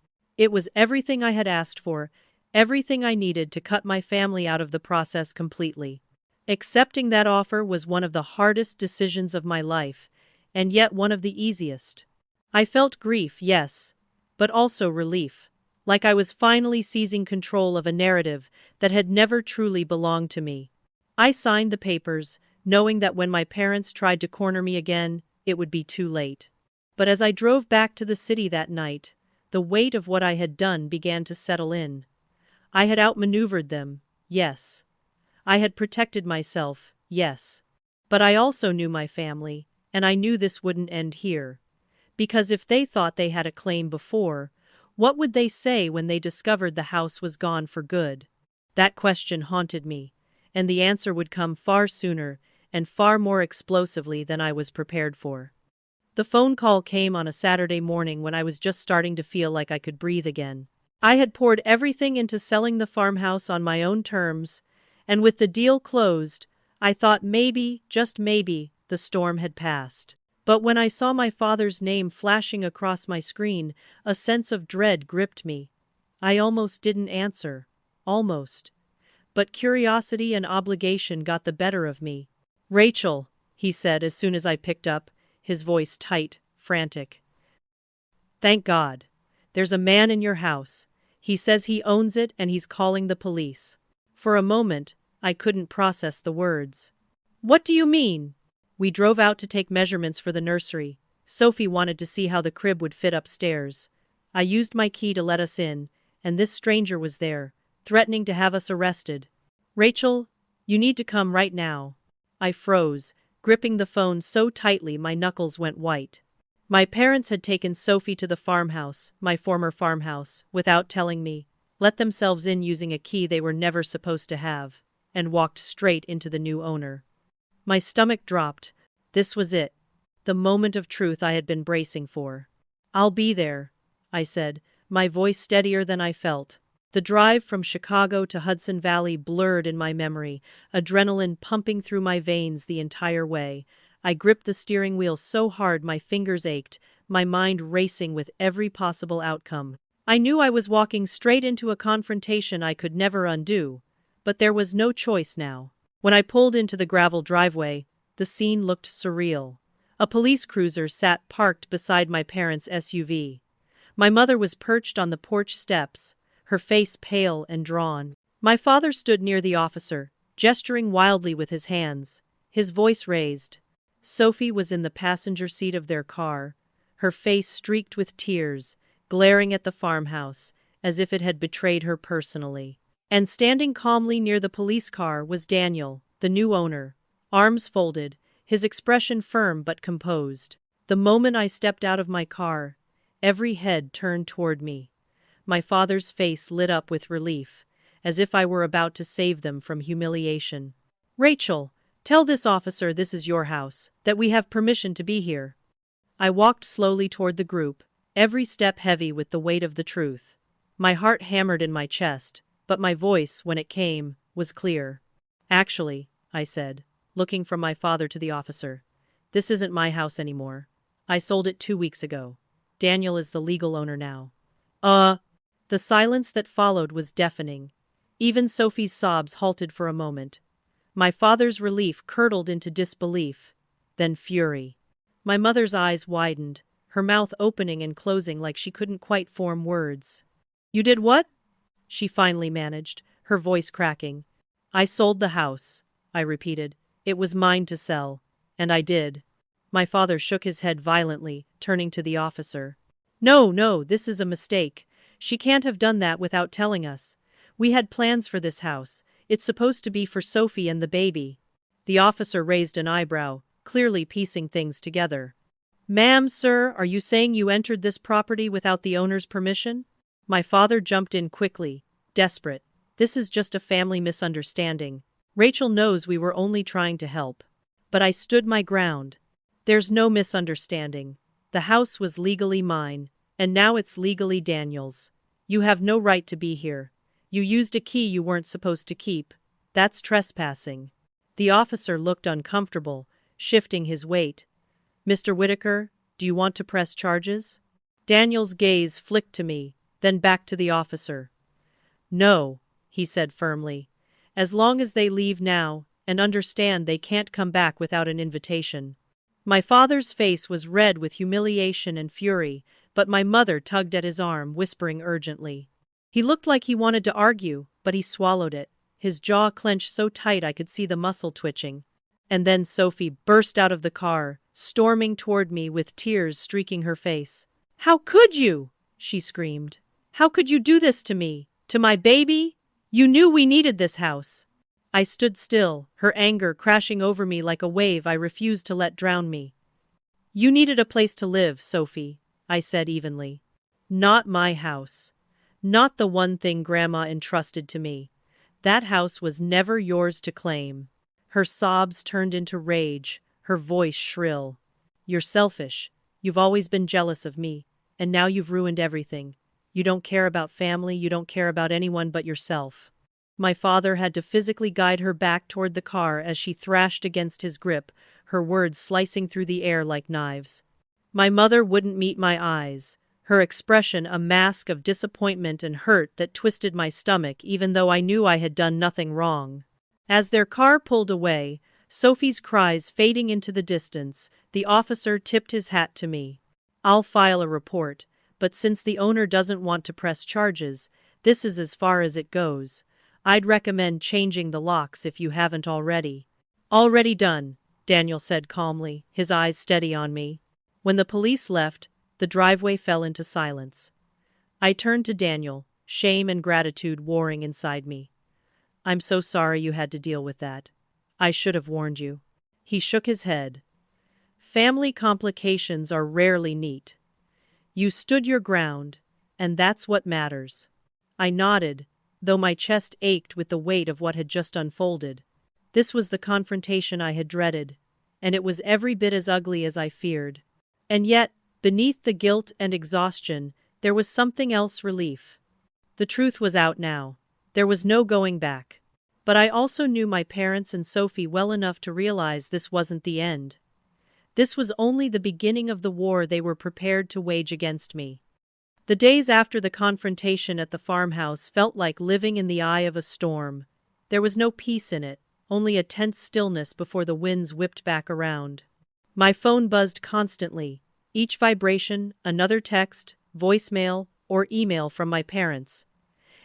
It was everything I had asked for, everything I needed to cut my family out of the process completely. Accepting that offer was one of the hardest decisions of my life, and yet one of the easiest. I felt grief, yes, but also relief, like I was finally seizing control of a narrative that had never truly belonged to me. I signed the papers, knowing that when my parents tried to corner me again, it would be too late. But as I drove back to the city that night, the weight of what I had done began to settle in. I had outmaneuvered them, yes. I had protected myself, yes. But I also knew my family, and I knew this wouldn't end here. Because if they thought they had a claim before, what would they say when they discovered the house was gone for good? That question haunted me, and the answer would come far sooner and far more explosively than I was prepared for. The phone call came on a Saturday morning when I was just starting to feel like I could breathe again. I had poured everything into selling the farmhouse on my own terms, and with the deal closed, I thought maybe, just maybe, the storm had passed. But when I saw my father's name flashing across my screen, a sense of dread gripped me. I almost didn't answer. Almost. But curiosity and obligation got the better of me. "Rachel," he said as soon as I picked up, his voice tight, frantic. "Thank God. There's a man in your house. He says he owns it and he's calling the police." For a moment, I couldn't process the words. "What do you mean?" We drove out to take measurements for the nursery. Sophie wanted to see how the crib would fit upstairs. I used my key to let us in, and this stranger was there, threatening to have us arrested. "Rachel, you need to come right now." I froze, gripping the phone so tightly my knuckles went white. My parents had taken Sophie to the farmhouse, my former farmhouse, without telling me, let themselves in using a key they were never supposed to have, and walked straight into the new owner. My stomach dropped. This was it. The moment of truth I had been bracing for. "I'll be there," I said, my voice steadier than I felt. The drive from Chicago to Hudson Valley blurred in my memory, adrenaline pumping through my veins the entire way. I gripped the steering wheel so hard my fingers ached, my mind racing with every possible outcome. I knew I was walking straight into a confrontation I could never undo, but there was no choice now. When I pulled into the gravel driveway, the scene looked surreal. A police cruiser sat parked beside my parents' SUV. My mother was perched on the porch steps, her face pale and drawn. My father stood near the officer, gesturing wildly with his hands, his voice raised. Sophie was in the passenger seat of their car, her face streaked with tears, glaring at the farmhouse, as if it had betrayed her personally. And standing calmly near the police car was Daniel, the new owner, arms folded, his expression firm but composed. The moment I stepped out of my car, every head turned toward me. My father's face lit up with relief, as if I were about to save them from humiliation. "Rachel, tell this officer this is your house, that we have permission to be here." I walked slowly toward the group, every step heavy with the weight of the truth. My heart hammered in my chest, but my voice, when it came, was clear. "Actually," I said, looking from my father to the officer, "this isn't my house anymore. I sold it 2 weeks ago. Daniel is the legal owner now." The silence that followed was deafening. Even Sophie's sobs halted for a moment. My father's relief curdled into disbelief, then fury. My mother's eyes widened, her mouth opening and closing like she couldn't quite form words. "You did what?" she finally managed, her voice cracking. "I sold the house," I repeated. "It was mine to sell, and I did." My father shook his head violently, turning to the officer. No, this is a mistake. She can't have done that without telling us. We had plans for this house. It's supposed to be for Sophie and the baby." The officer raised an eyebrow, clearly piecing things together. "Ma'am, sir, are you saying you entered this property without the owner's permission?" My father jumped in quickly, desperate. "This is just a family misunderstanding. Rachel knows we were only trying to help." But I stood my ground. "There's no misunderstanding. The house was legally mine, and now it's legally Daniel's. You have no right to be here. You used a key you weren't supposed to keep. That's trespassing." The officer looked uncomfortable, shifting his weight. "Mr. Whitaker, do you want to press charges?" Daniel's gaze flicked to me, then back to the officer. "No," he said firmly. "As long as they leave now, and understand they can't come back without an invitation." My father's face was red with humiliation and fury, but my mother tugged at his arm, whispering urgently. He looked like he wanted to argue, but he swallowed it, his jaw clenched so tight I could see the muscle twitching. And then Sophie burst out of the car, storming toward me with tears streaking her face. "How could you?" she screamed. "How could you do this to me? To my baby? You knew we needed this house." I stood still, her anger crashing over me like a wave I refused to let drown me. "You needed a place to live, Sophie," I said evenly. "Not my house. Not the one thing Grandma entrusted to me. That house was never yours to claim." Her sobs turned into rage, her voice shrill. "You're selfish. You've always been jealous of me, and now you've ruined everything. You don't care about family, you don't care about anyone but yourself." My father had to physically guide her back toward the car as she thrashed against his grip, her words slicing through the air like knives. My mother wouldn't meet my eyes, her expression a mask of disappointment and hurt that twisted my stomach even though I knew I had done nothing wrong. As their car pulled away, Sophie's cries fading into the distance, the officer tipped his hat to me. "I'll file a report, but since the owner doesn't want to press charges, this is as far as it goes. I'd recommend changing the locks if you haven't already." "Already done," Daniel said calmly, his eyes steady on me. When the police left, the driveway fell into silence. I turned to Daniel, shame and gratitude warring inside me. "I'm so sorry you had to deal with that. I should have warned you." He shook his head. "Family complications are rarely neat. You stood your ground, and that's what matters." I nodded, though my chest ached with the weight of what had just unfolded. This was the confrontation I had dreaded, and it was every bit as ugly as I feared. And yet, beneath the guilt and exhaustion, there was something else: relief. The truth was out now. There was no going back. But I also knew my parents and Sophie well enough to realize this wasn't the end. This was only the beginning of the war they were prepared to wage against me. The days after the confrontation at the farmhouse felt like living in the eye of a storm. There was no peace in it, only a tense stillness before the winds whipped back around. My phone buzzed constantly, each vibration another text, voicemail, or email from my parents.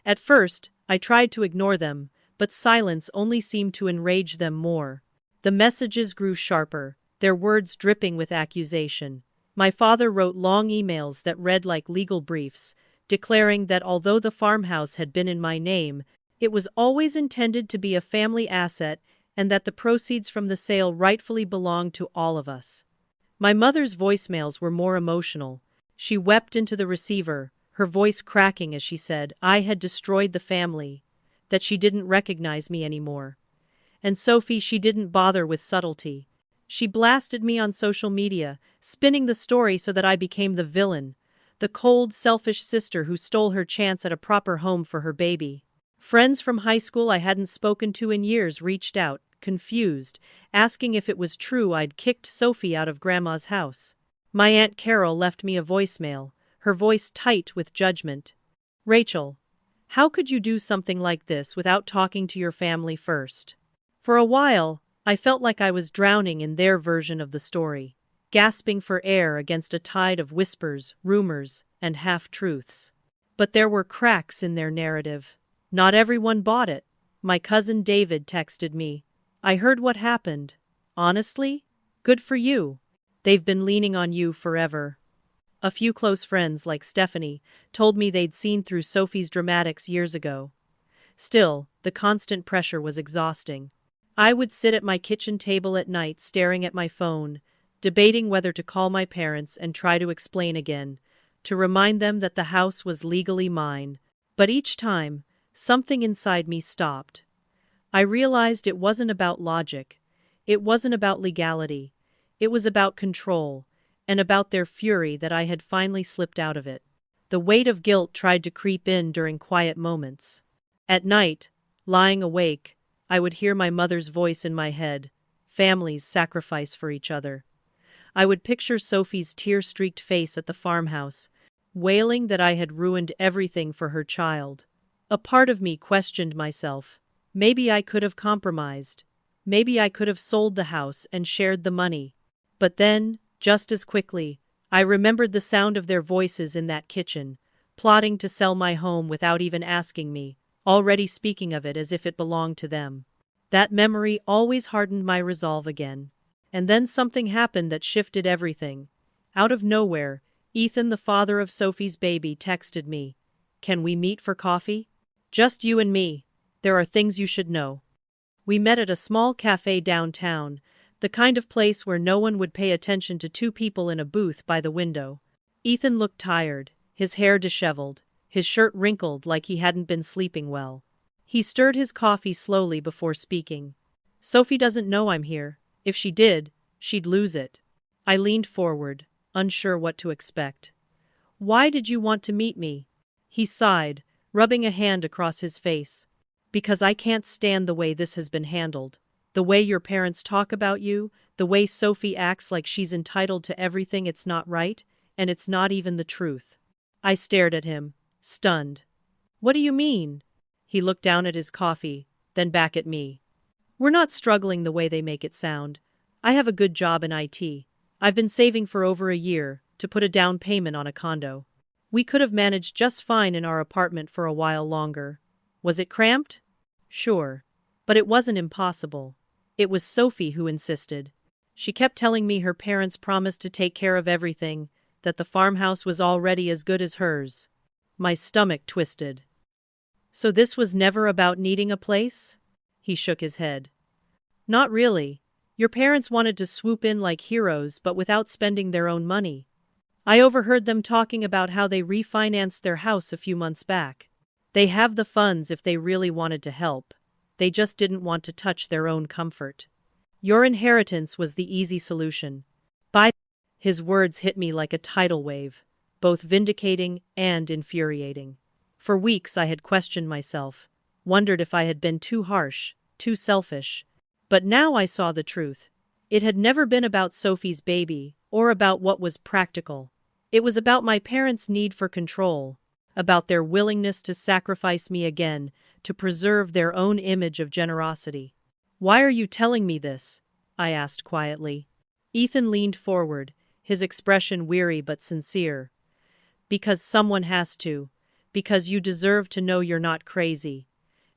At first, I tried to ignore them, but silence only seemed to enrage them more. The messages grew sharper, their words dripping with accusation. My father wrote long emails that read like legal briefs, declaring that although the farmhouse had been in my name, it was always intended to be a family asset and that the proceeds from the sale rightfully belonged to all of us. My mother's voicemails were more emotional. She wept into the receiver, her voice cracking as she said I had destroyed the family, that she didn't recognize me anymore. And Sophie, she didn't bother with subtlety. She blasted me on social media, spinning the story so that I became the villain, the cold, selfish sister who stole her chance at a proper home for her baby. Friends from high school I hadn't spoken to in years reached out, confused, asking if it was true I'd kicked Sophie out of Grandma's house. My Aunt Carol left me a voicemail, her voice tight with judgment. "Rachel, how could you do something like this without talking to your family first?" For a while, I felt like I was drowning in their version of the story, gasping for air against a tide of whispers, rumors, and half-truths. But there were cracks in their narrative. Not everyone bought it. My cousin David texted me. "I heard what happened. Honestly? Good for you. They've been leaning on you forever." A few close friends like Stephanie told me they'd seen through Sophie's dramatics years ago. Still, the constant pressure was exhausting. I would sit at my kitchen table at night staring at my phone, debating whether to call my parents and try to explain again, to remind them that the house was legally mine. But each time, something inside me stopped. I realized it wasn't about logic. It wasn't about legality. It was about control, and about their fury that I had finally slipped out of it. The weight of guilt tried to creep in during quiet moments. At night, lying awake, I would hear my mother's voice in my head, families sacrifice for each other. I would picture Sophie's tear-streaked face at the farmhouse, wailing that I had ruined everything for her child. A part of me questioned myself. Maybe I could have compromised. Maybe I could have sold the house and shared the money. But then, just as quickly, I remembered the sound of their voices in that kitchen, plotting to sell my home without even asking me, already speaking of it as if it belonged to them. That memory always hardened my resolve again. And then something happened that shifted everything. Out of nowhere, Ethan, the father of Sophie's baby, texted me. "Can we meet for coffee? Just you and me. There are things you should know." We met at a small cafe downtown, the kind of place where no one would pay attention to two people in a booth by the window. Ethan looked tired, his hair disheveled, his shirt wrinkled like he hadn't been sleeping well. He stirred his coffee slowly before speaking. "Sophie doesn't know I'm here. If she did, she'd lose it." I leaned forward, unsure what to expect. "Why did you want to meet me?" He sighed, rubbing a hand across his face. "Because I can't stand the way this has been handled. The way your parents talk about you, the way Sophie acts like she's entitled to everything. It's not right, and it's not even the truth." I stared at him, stunned. "What do you mean?" He looked down at his coffee, then back at me. "We're not struggling the way they make it sound. I have a good job in IT. I've been saving for over a year to put a down payment on a condo. We could have managed just fine in our apartment for a while longer. Was it cramped? Sure. But it wasn't impossible. It was Sophie who insisted. She kept telling me her parents promised to take care of everything, that the farmhouse was already as good as hers. My stomach twisted. "So this was never about needing a place?" He shook his head. "Not really. Your parents wanted to swoop in like heroes but without spending their own money. I overheard them talking about how they refinanced their house a few months back. They have the funds if they really wanted to help. They just didn't want to touch their own comfort. Your inheritance was the easy solution." His words hit me like a tidal wave, both vindicating and infuriating. For weeks I had questioned myself, wondered if I had been too harsh, too selfish. But now I saw the truth. It had never been about Sophie's baby, or about what was practical. It was about my parents' need for control, about their willingness to sacrifice me again, to preserve their own image of generosity. "Why are you telling me this?" I asked quietly. Ethan leaned forward, his expression weary but sincere. "Because someone has to. Because you deserve to know you're not crazy.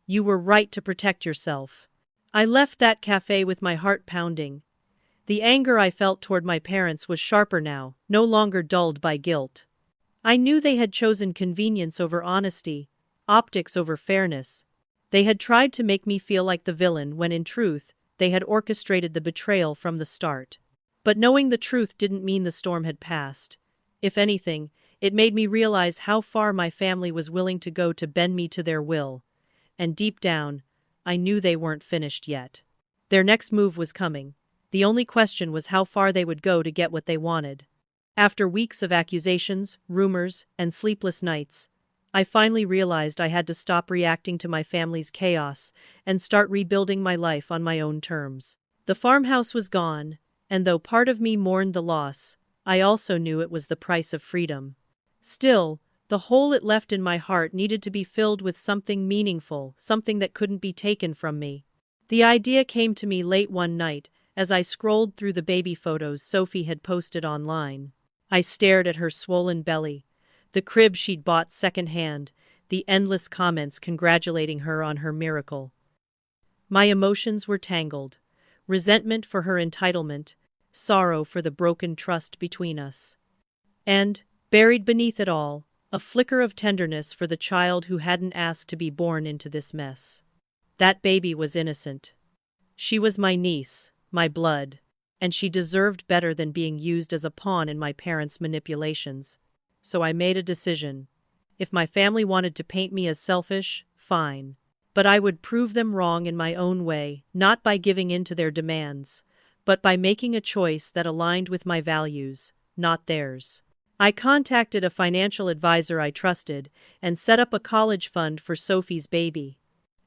You were right to protect yourself." I left that cafe with my heart pounding. The anger I felt toward my parents was sharper now, no longer dulled by guilt. I knew they had chosen convenience over honesty, optics over fairness. They had tried to make me feel like the villain when in truth, they had orchestrated the betrayal from the start. But knowing the truth didn't mean the storm had passed. If anything, it made me realize how far my family was willing to go to bend me to their will. And deep down, I knew they weren't finished yet. Their next move was coming. The only question was how far they would go to get what they wanted. After weeks of accusations, rumors, and sleepless nights, I finally realized I had to stop reacting to my family's chaos and start rebuilding my life on my own terms. The farmhouse was gone, and though part of me mourned the loss, I also knew it was the price of freedom. Still, the hole it left in my heart needed to be filled with something meaningful, something that couldn't be taken from me. The idea came to me late one night, as I scrolled through the baby photos Sophie had posted online. I stared at her swollen belly, the crib she'd bought secondhand, the endless comments congratulating her on her miracle. My emotions were tangled. Resentment for her entitlement, sorrow for the broken trust between us. And, buried beneath it all, a flicker of tenderness for the child who hadn't asked to be born into this mess. That baby was innocent. She was my niece, my blood, and she deserved better than being used as a pawn in my parents' manipulations. So I made a decision. If my family wanted to paint me as selfish, fine. But I would prove them wrong in my own way, not by giving in to their demands, but by making a choice that aligned with my values, not theirs. I contacted a financial advisor I trusted and set up a college fund for Sophie's baby.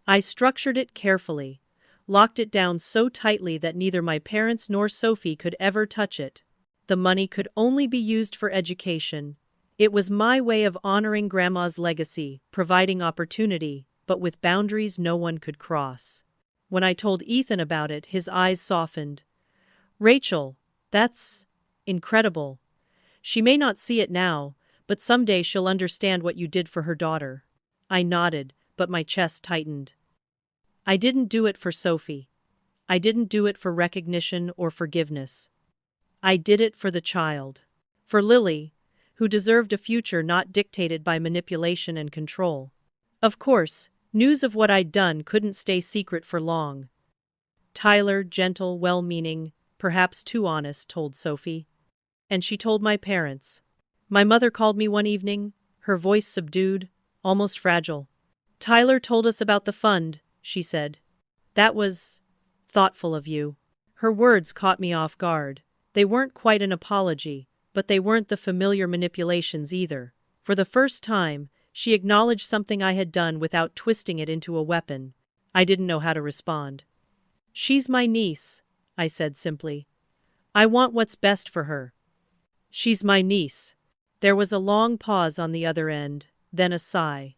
I structured it carefully, locked it down so tightly that neither my parents nor Sophie could ever touch it. The money could only be used for education, It was my way of honoring Grandma's legacy, providing opportunity, but with boundaries no one could cross. When I told Ethan about it, his eyes softened. Rachel, that's incredible. She may not see it now, but someday she'll understand what you did for her daughter. I nodded, but my chest tightened. I didn't do it for Sophie. I didn't do it for recognition or forgiveness. I did it for the child. For Lily, who deserved a future not dictated by manipulation and control. Of course, news of what I'd done couldn't stay secret for long. Tyler, gentle, well-meaning, perhaps too honest, told Sophie. And she told my parents. My mother called me one evening, her voice subdued, almost fragile. Tyler told us about the fund, she said. That was thoughtful of you. Her words caught me off guard. They weren't quite an apology, but they weren't the familiar manipulations either. For the first time, she acknowledged something I had done without twisting it into a weapon. I didn't know how to respond. She's my niece, I said simply. I want what's best for her. She's my niece. There was a long pause on the other end, then a sigh.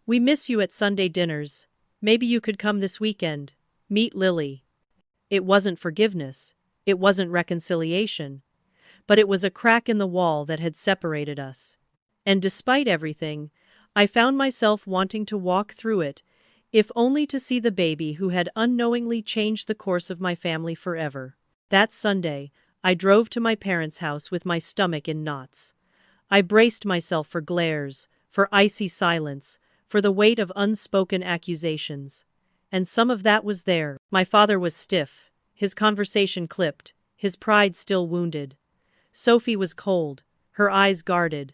We miss you at Sunday dinners. Maybe you could come this weekend. Meet Lily. It wasn't forgiveness. It wasn't reconciliation. But it was a crack in the wall that had separated us. And despite everything, I found myself wanting to walk through it, if only to see the baby who had unknowingly changed the course of my family forever. That Sunday, I drove to my parents' house with my stomach in knots. I braced myself for glares, for icy silence, for the weight of unspoken accusations. And some of that was there. My father was stiff, his conversation clipped, his pride still wounded. Sophie was cold, her eyes guarded.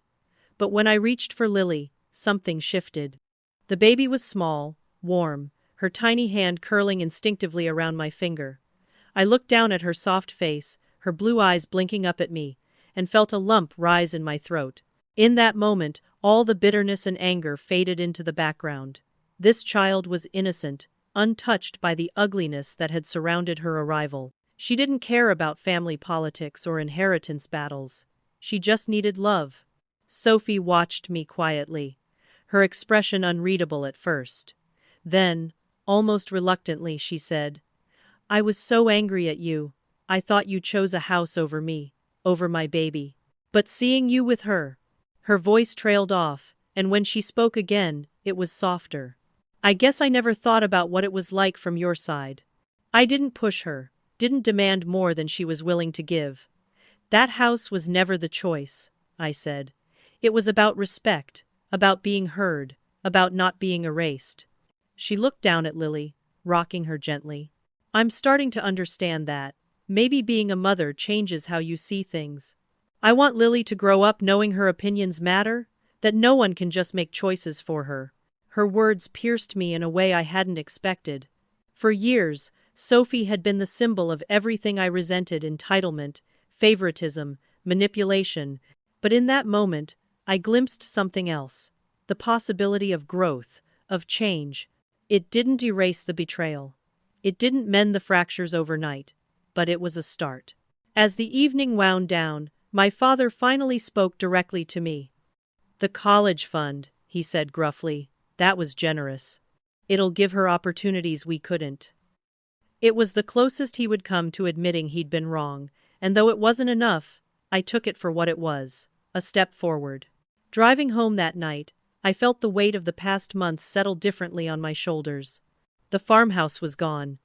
But when I reached for Lily, something shifted. The baby was small, warm, her tiny hand curling instinctively around my finger. I looked down at her soft face, her blue eyes blinking up at me, and felt a lump rise in my throat. In that moment, all the bitterness and anger faded into the background. This child was innocent, untouched by the ugliness that had surrounded her arrival. She didn't care about family politics or inheritance battles. She just needed love. Sophie watched me quietly, her expression unreadable at first. Then, almost reluctantly, she said, I was so angry at you. I thought you chose a house over me, over my baby. But seeing you with her. Her voice trailed off, and when she spoke again, it was softer. I guess I never thought about what it was like from your side. I didn't push her, didn't demand more than she was willing to give. That house was never the choice, I said. It was about respect, about being heard, about not being erased. She looked down at Lily, rocking her gently. I'm starting to understand that. Maybe being a mother changes how you see things. I want Lily to grow up knowing her opinions matter, that no one can just make choices for her. Her words pierced me in a way I hadn't expected. For years, Sophie had been the symbol of everything I resented: entitlement, favoritism, manipulation. But in that moment, I glimpsed something else. The possibility of growth, of change. It didn't erase the betrayal. It didn't mend the fractures overnight. But it was a start. As the evening wound down, my father finally spoke directly to me. The college fund, he said gruffly. That was generous. It'll give her opportunities we couldn't. It was the closest he would come to admitting he'd been wrong, and though it wasn't enough, I took it for what it was, a step forward. Driving home that night, I felt the weight of the past months settle differently on my shoulders. The farmhouse was gone.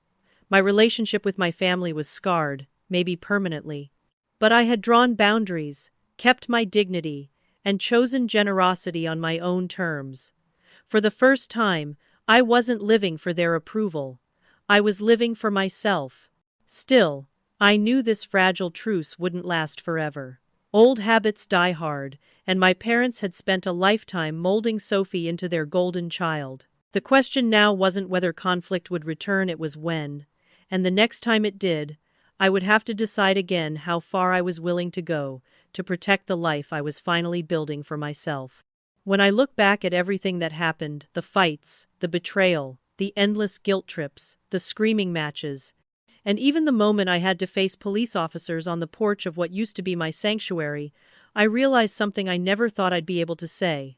My relationship with my family was scarred, maybe permanently. But I had drawn boundaries, kept my dignity, and chosen generosity on my own terms. For the first time, I wasn't living for their approval. I was living for myself. Still, I knew this fragile truce wouldn't last forever. Old habits die hard, and my parents had spent a lifetime molding Sophie into their golden child. The question now wasn't whether conflict would return, it was when. And the next time it did, I would have to decide again how far I was willing to go to protect the life I was finally building for myself. When I look back at everything that happened, the fights, the betrayal, the endless guilt trips, the screaming matches, and even the moment I had to face police officers on the porch of what used to be my sanctuary, I realized something I never thought I'd be able to say.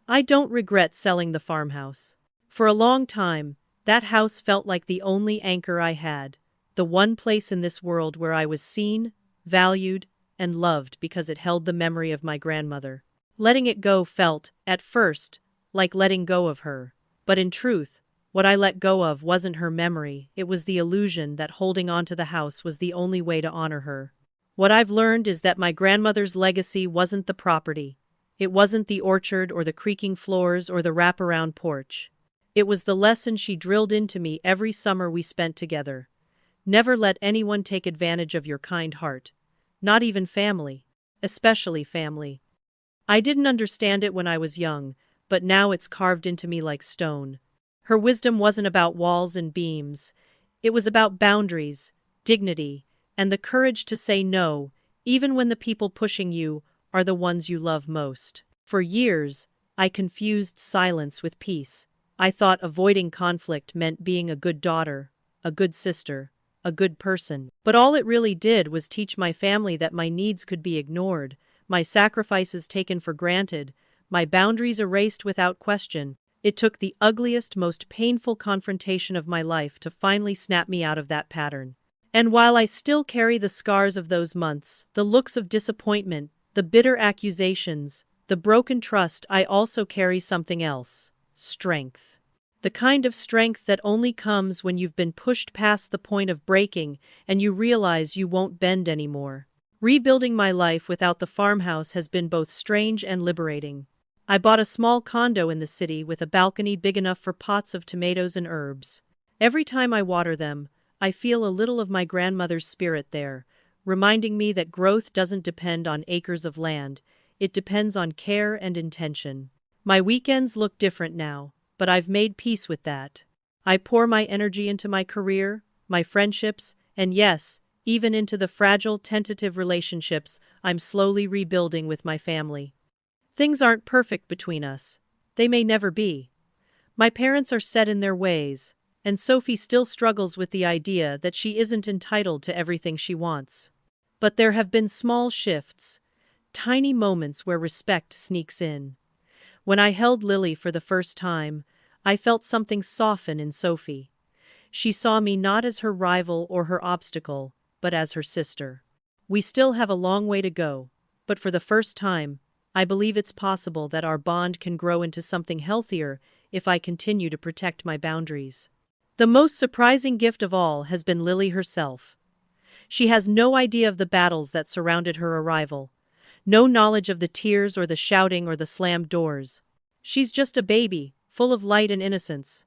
I don't regret selling the farmhouse. For a long time, that house felt like the only anchor I had, the one place in this world where I was seen, valued, and loved because it held the memory of my grandmother. Letting it go felt, at first, like letting go of her. But in truth, what I let go of wasn't her memory, it was the illusion that holding on to the house was the only way to honor her. What I've learned is that my grandmother's legacy wasn't the property. It wasn't the orchard or the creaking floors or the wraparound porch. It was the lesson she drilled into me every summer we spent together. Never let anyone take advantage of your kind heart. Not even family. Especially family. I didn't understand it when I was young, but now it's carved into me like stone. Her wisdom wasn't about walls and beams. It was about boundaries, dignity, and the courage to say no, even when the people pushing you are the ones you love most. For years, I confused silence with peace. I thought avoiding conflict meant being a good daughter, a good sister, a good person. But all it really did was teach my family that my needs could be ignored, my sacrifices taken for granted, my boundaries erased without question. It took the ugliest, most painful confrontation of my life to finally snap me out of that pattern. And while I still carry the scars of those months, the looks of disappointment, the bitter accusations, the broken trust, I also carry something else: strength. The kind of strength that only comes when you've been pushed past the point of breaking and you realize you won't bend anymore. Rebuilding my life without the farmhouse has been both strange and liberating. I bought a small condo in the city with a balcony big enough for pots of tomatoes and herbs. Every time I water them, I feel a little of my grandmother's spirit there, reminding me that growth doesn't depend on acres of land, it depends on care and intention. My weekends look different now, but I've made peace with that. I pour my energy into my career, my friendships, and yes, even into the fragile, tentative relationships I'm slowly rebuilding with my family. Things aren't perfect between us. They may never be. My parents are set in their ways, and Sophie still struggles with the idea that she isn't entitled to everything she wants. But there have been small shifts, tiny moments where respect sneaks in. When I held Lily for the first time, I felt something soften in Sophie. She saw me not as her rival or her obstacle, but as her sister. We still have a long way to go, but for the first time, I believe it's possible that our bond can grow into something healthier if I continue to protect my boundaries. The most surprising gift of all has been Lily herself. She has no idea of the battles that surrounded her arrival, no knowledge of the tears or the shouting or the slammed doors. She's just a baby, full of light and innocence.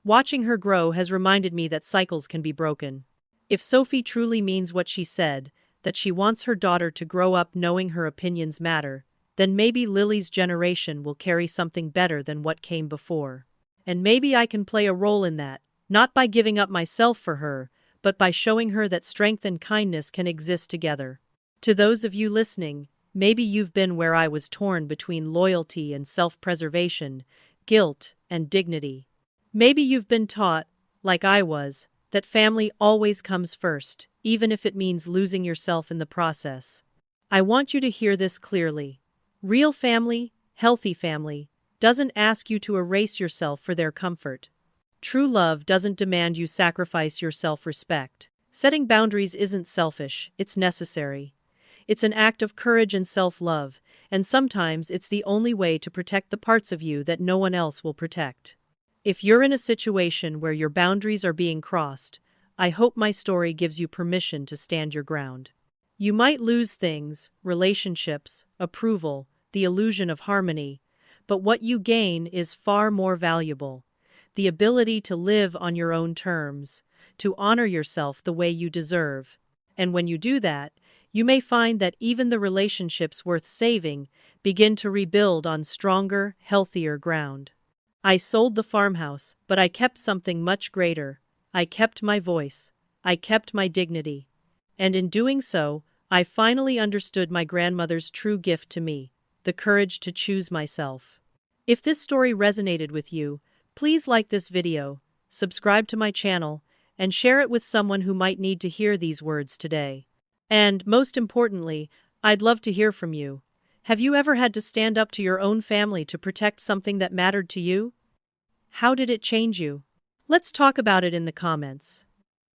Watching her grow has reminded me that cycles can be broken. If Sophie truly means what she said, that she wants her daughter to grow up knowing her opinions matter, then maybe Lily's generation will carry something better than what came before. And maybe I can play a role in that, not by giving up myself for her, but by showing her that strength and kindness can exist together. To those of you listening, maybe you've been where I was, torn between loyalty and self-preservation, guilt and dignity. Maybe you've been taught, like I was, that family always comes first, even if it means losing yourself in the process. I want you to hear this clearly. Real family, healthy family, doesn't ask you to erase yourself for their comfort. True love doesn't demand you sacrifice your self-respect. Setting boundaries isn't selfish, it's necessary. It's an act of courage and self-love, and sometimes it's the only way to protect the parts of you that no one else will protect. If you're in a situation where your boundaries are being crossed, I hope my story gives you permission to stand your ground. You might lose things, relationships, approval, the illusion of harmony, but what you gain is far more valuable. The ability to live on your own terms, to honor yourself the way you deserve. And when you do that, you may find that even the relationships worth saving begin to rebuild on stronger, healthier ground. I sold the farmhouse, but I kept something much greater. I kept my voice. I kept my dignity. And in doing so, I finally understood my grandmother's true gift to me, the courage to choose myself. If this story resonated with you, please like this video, subscribe to my channel, and share it with someone who might need to hear these words today. And, most importantly, I'd love to hear from you. Have you ever had to stand up to your own family to protect something that mattered to you? How did it change you? Let's talk about it in the comments.